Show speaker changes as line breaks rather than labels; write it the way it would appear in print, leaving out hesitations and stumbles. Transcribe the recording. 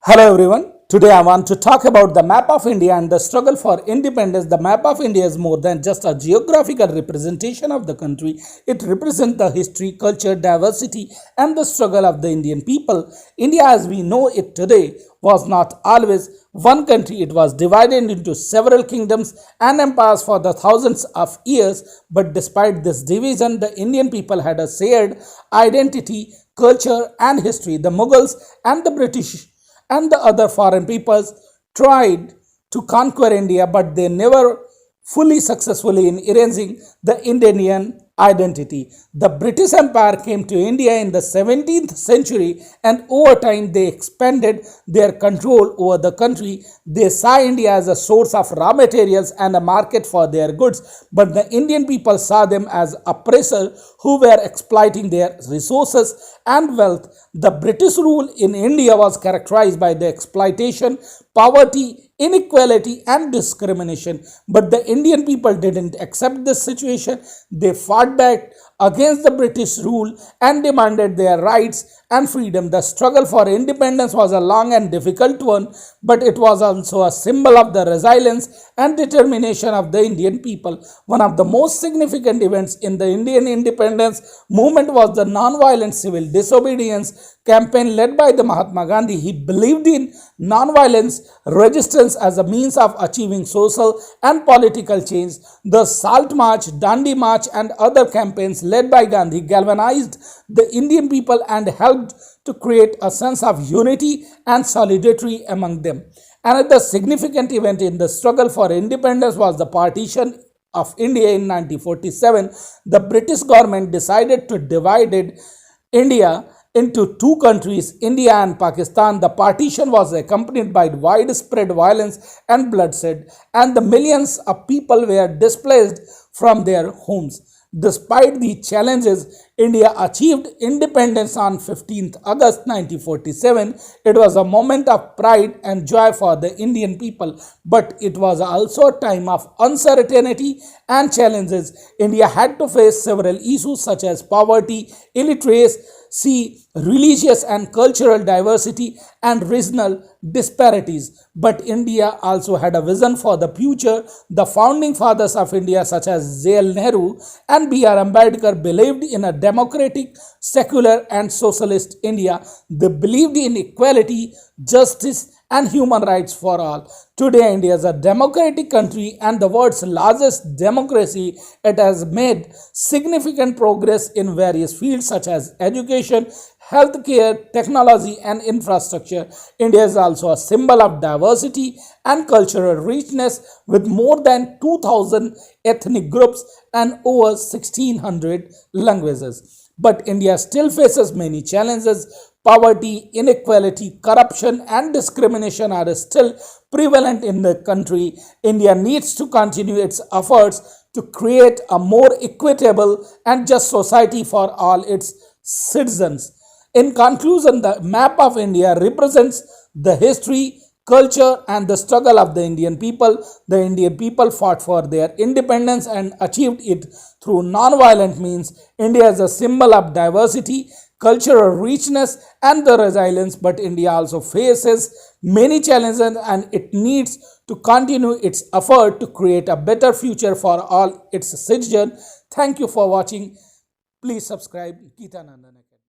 Hello everyone. Today I want to talk about the map of India and the struggle for independence. The map of India is more than just a geographical representation of the country. It represents the history, culture, diversity and the struggle of the Indian people. India as we know it today was not always one country. It was divided into several kingdoms and empires for the thousands of years. But despite this division, the Indian people had a shared identity, culture and history. The Mughals and the British and the other foreign peoples tried to conquer India, but they never fully successfully in erasing the Indian identity. The British Empire came to India in the 17th century and over time they expanded their control over the country. They saw India as a source of raw materials and a market for their goods, but the Indian people saw them as oppressors who were exploiting their resources and wealth. The British rule in India was characterized by the exploitation, poverty, inequality and discrimination. But the Indian people didn't accept this situation. They fought back against the British rule and demanded their rights and freedom. The struggle for independence was a long and difficult one, but it was also a symbol of the resilience and determination of the Indian people. One of the most significant events in the Indian independence movement was the non-violent civil disobedience campaign led by the Mahatma Gandhi. He believed in non-violence resistance as a means of achieving social and political change. The Salt March, Dandi March and other campaigns led by Gandhi galvanized the Indian people and helped to create a sense of unity and solidarity among them. Another significant event in the struggle for independence was the partition of India in 1947. The British government decided to divide India into two countries, India and Pakistan. The partition was accompanied by widespread violence and bloodshed, and the millions of people were displaced from their homes. Despite the challenges, India achieved independence on 15th August 1947. It was a moment of pride and joy for the Indian people, but it was also a time of uncertainty and challenges. India had to face several issues such as poverty, illiteracy, religious and cultural diversity, and regional disparities. But India also had a vision for the future. The founding fathers of India, such as J.L. Nehru and B.R. Ambedkar, believed in a democratic, secular, and socialist India. They believed in equality, justice, and human rights for all. Today, India is a democratic country and the world's largest democracy. It has made significant progress in various fields such as education, healthcare, technology, and infrastructure. India is also a symbol of diversity and cultural richness with more than 2,000 ethnic groups and over 1,600 languages. But India still faces many challenges. Poverty, inequality, corruption, and discrimination are still prevalent in the country. India needs to continue its efforts to create a more equitable and just society for all its citizens. In conclusion, the map of India represents the history, culture, and the struggle of the Indian people. The Indian people fought for their independence and achieved it through non-violent means. India is a symbol of diversity, cultural richness, and the resilience, but India also faces many challenges and it needs to continue its effort to create a better future for all its citizens. Thank you for watching. Please subscribe. Geeta Nandan.